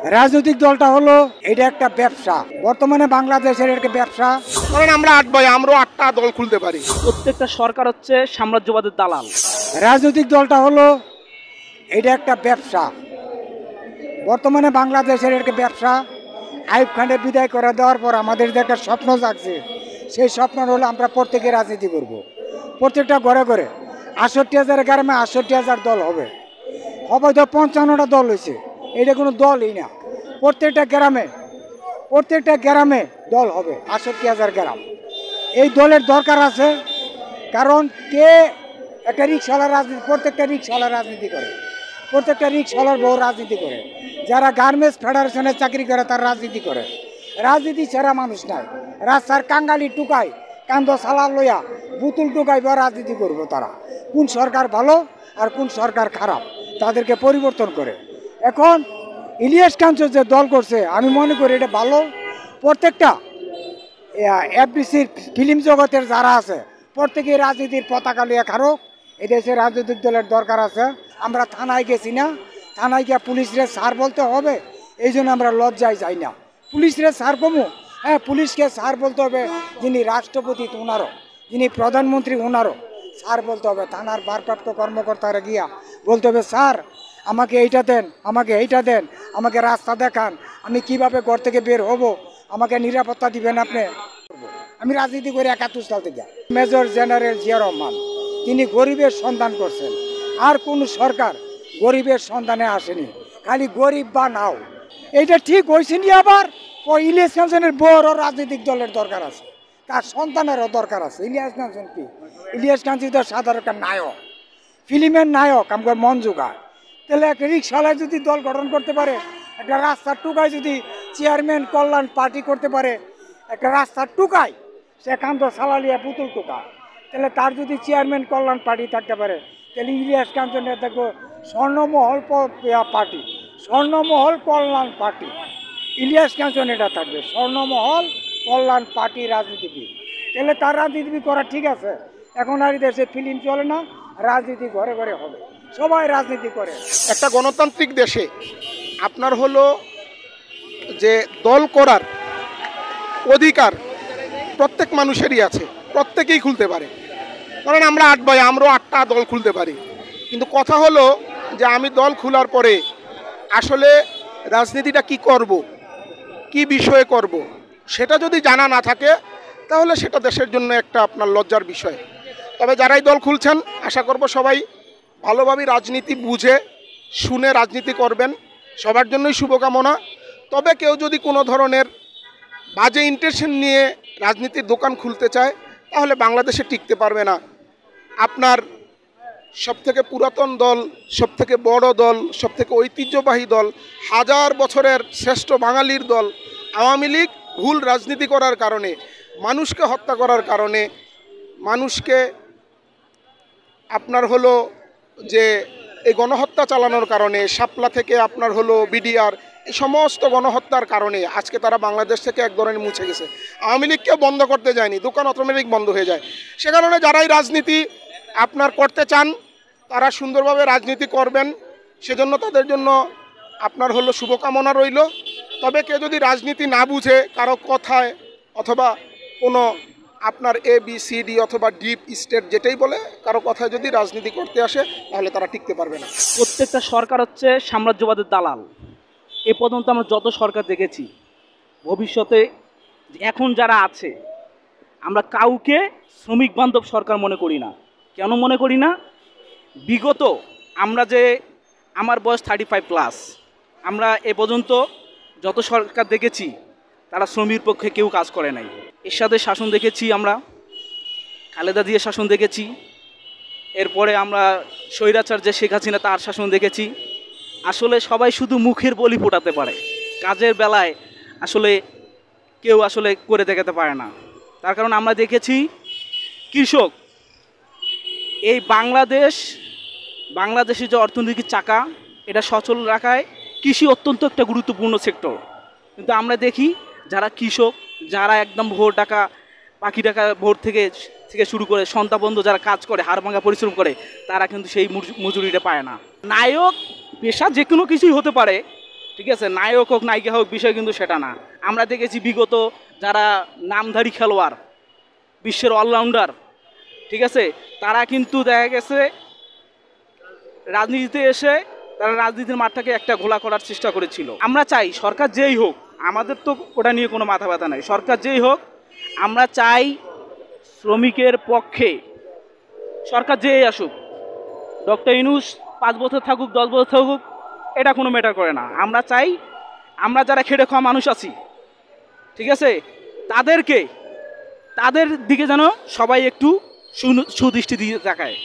রাজনৈতিক দলটা হলো এটা একটা ব্যবসা, বর্তমানে বাংলাদেশের একটা ব্যবসা। কারণ আমরা 8 ভাই, আমরাও 8টা দল খুলতে পারি। প্রত্যেকটা সরকার হচ্ছে সাম্রাজ্যবাদের দালাল। রাজনৈতিক দলটা হলো এটা একটা ব্যবসা, বর্তমানে বাংলাদেশের একটা ব্যবসা। আইয়ুব খানের বিদায় করে দেওয়ার পর আমাদের যে একটা স্বপ্ন জাগছে, সেই স্বপ্ন হলো আমরা প্রত্যেকে রাজনীতি করব। প্রত্যেকটা ঘরে ঘরে 68,000 গ্রামে 68,000 দল হবে। তো 55টা দল হয়েছে, এটা কোনো দলই না। প্রত্যেকটা গ্রামে দল হবে, 68,000 গ্রাম। এই দলের দরকার আছে, কারণ কে একটা রিক্সাওয়ালার রাজনীতি, প্রত্যেকটা রিক্সাওয়ালার রাজনীতি করে, প্রত্যেকটা রিক্সাওয়ালার বউ রাজনীতি করে, যারা গার্মেন্টস ফেডারেশনে চাকরি করে তার রাজনীতি করে। রাজনীতি ছাড়া মানুষ নাই। রাস্তার কাঙ্গালি টুকাই কান্দ সালা লইয়া বুতুল টুকাই বা রাজনীতি করবো তারা। কোন সরকার ভালো আর কোন সরকার খারাপ তাদেরকে পরিবর্তন করে। এখন ইলিয়াস কাঞ্চন যে দল করছে, আমি মনে করি এটা ভালো। প্রত্যেকটা এফডিসির ফিল্ম জগতের যারা আছে প্রত্যেকেই রাজনীতির পতাকা লিয়ে খারুক। এদেশে রাজনৈতিক দলের দরকার আছে। আমরা থানায় গেছি না, থানায় গিয়ে পুলিশরে স্যার বলতে হবে, এই জন্য আমরা লজ্জায় যাই না। পুলিশরে স্যার কমু, হ্যাঁ পুলিশকে স্যার বলতে হবে, যিনি রাষ্ট্রপতি ওনারও, যিনি প্রধানমন্ত্রী ওনারও স্যার বলতে হবে। থানার ভারপ্রাপ্ত কর্মকর্তারা গিয়া বলতে হবে, স্যার আমাকে এইটা দেন, আমাকে এইটা দেন, আমাকে রাস্তা দেখান, আমি কিভাবে ঘর থেকে বের হব, আমাকে নিরাপত্তা দিবেন আপনি। আমি রাজনীতি করি 71 সাল থেকে। মেজর জেনারেল জিয়া রহমান তিনি গরিবের সন্ধান করছেন, আর কোন সরকার গরিবের সন্ধানে আসেনি, খালি গরিব বা নাও। এইটা ঠিক হয়েছে নি। আবার ইলিয়াস কাঞ্চনের বড় রাজনৈতিক দলের দরকার আছে, তার সন্তানেরও দরকার আছে। ইলিয়াস কাঞ্চন কি? ইলিয়াস কাঞ্চন তো সাধারণ একটা নায়ক, ফিল্মের নায়ক, আমার মন জোগায়। তাহলে একটা রিক্সাওয়ালায় যদি দল গঠন করতে পারে, একটা রাস্তার টুকায় যদি চেয়ারম্যান কল্যাণ পার্টি করতে পারে, একটা রাস্তার টুকায় সে কান্ত সালালিয়া পুতুল টুকা, তাহলে তার যদি চেয়ারম্যান কল্যাণ পার্টি থাকতে পারে, তাহলে ইলিয়াস কাঞ্চনের দেখবো স্বর্ণমহল পার্টি, স্বর্ণমহল কল্যাণ পার্টি। ইলিয়াস কাঞ্চন এটা থাকবে স্বর্ণমহল কল্যাণ পার্টি রাজনীতিবিদ। তাহলে তার রাজনীতিবিদ করা ঠিক আছে। এখন আর দেশে ফিল্ম চলে না, রাজনীতি ঘরে ঘরে হবে, সবাই রাজনীতি করে। একটা গণতান্ত্রিক দেশে আপনার হলো যে দল করার অধিকার প্রত্যেক মানুষেরই আছে, প্রত্যেকেই খুলতে পারে। কারণ আমরা 8 ভাই, আমরাও 8টা দল খুলতে পারি। কিন্তু কথা হলো যে আমি দল খোলার পরে আসলে রাজনীতিটা কি করব, কি বিষয়ে করব, সেটা যদি জানা না থাকে তাহলে সেটা দেশের জন্য একটা আপনার লজ্জার বিষয়। তবে যারাই দল খুলছেন, আশা করব সবাই ভালোভাবে রাজনীতি বুঝে শুনে রাজনীতি করবেন। সবার জন্যই শুভকামনা। তবে কেউ যদি কোনো ধরনের বাজে ইন্টেনশন নিয়ে রাজনীতির দোকান খুলতে চায়, তাহলে বাংলাদেশে টিকতে পারবে না। আপনার সবথেকে পুরাতন দল, সবথেকে বড় দল, সবথেকে ঐতিহ্যবাহী দল, 1000 বছরের শ্রেষ্ঠ বাঙালির দল আওয়ামী লীগ ভুল রাজনীতি করার কারণে, মানুষকে হত্যা করার কারণে, মানুষকে আপনার হলো যে এই গণহত্যা চালানোর কারণে, শাপলা থেকে আপনার হলো বিডিআর, এই সমস্ত গণহত্যার কারণে আজকে তারা বাংলাদেশ থেকে এক ধরনের মুছে গেছে। আওয়ামী লীগকেও বন্ধ করতে যায়নি, দোকান অটোমেটিক বন্ধ হয়ে যায়। সে কারণে যারাই রাজনীতি আপনার করতে চান তারা সুন্দরভাবে রাজনীতি করবেন, সেজন্য তাদের জন্য আপনার হলো শুভকামনা রইল। তবে কেউ যদি রাজনীতি না বুঝে কারো কথায় অথবা কোনো আপনার ABCD অথবা ডিপ স্টেট যেটাই বলে কারো কথায় যদি রাজনীতি করতে আসে, তাহলে তারা টিকতে পারবে না। প্রত্যেকটা সরকার হচ্ছে সাম্রাজ্যবাদের দালাল। এ পর্যন্ত আমরা যত সরকার দেখেছি, ভবিষ্যতে এখন যারা আছে, আমরা কাউকে শ্রমিক বান্ধব সরকার মনে করি না। কেন মনে করি না? বিগত আমরা যে, আমার বয়স 35+, আমরা এ পর্যন্ত যত সরকার দেখেছি তারা শ্রমিক পক্ষে কেউ কাজ করে নাই। এরশাদের শাসন দেখেছি, আমরা খালেদা জিয়ার শাসন দেখেছি, এরপরে আমরা স্বৈরাচার যে শেখ হাসিনা তার শাসন দেখেছি। আসলে সবাই শুধু মুখের বলি ফোটাতে পারে, কাজের বেলায় আসলে কেউ আসলে করে দেখাতে পারে না। তার কারণ আমরা দেখেছি কৃষক, এই বাংলাদেশের যে অর্থনৈতিক চাকা, এটা সচল রাখায় কৃষি অত্যন্ত একটা গুরুত্বপূর্ণ সেক্টর। কিন্তু আমরা দেখি যারা কৃষক, যারা একদম ভোর টাকা, পাখি টাকা ভোর থেকে শুরু করে সন্তাবন্ধ যারা কাজ করে, হাড় ভাঙা পরিশ্রম করে, তারা কিন্তু সেই মজুরিটা পায় না। নায়ক পেশা যে কোনো কিছুই হতে পারে, ঠিক আছে, নায়ক হোক নায়িকা হোক, বিষয় কিন্তু সেটা না। আমরা দেখেছি বিগত যারা নামধারী খেলোয়াড়, বিশ্বের অলরাউন্ডার, ঠিক আছে, তারা কিন্তু দেখা গেছে রাজনীতিতে এসে তারা রাজনীতির মাঠটাকে একটা ঘোলা করার চেষ্টা করেছিল। আমরা চাই সরকার যেই হোক, আমাদের তো ওটা নিয়ে কোনো মাথা ব্যথা নাই, সরকার যেই হোক আমরা চাই শ্রমিকের পক্ষে সরকার যেই আসুক, ডক্টর ইউনূস 5 বছর থাকুক 10 বছর থাকুক, এটা কোনো ম্যাটার করে না। আমরা চাই আমরা যারা খেটে খাওয়া মানুষ আছি, ঠিক আছে, তাদের দিকে যেন সবাই একটু সুদৃষ্টি দিয়ে তাকায়।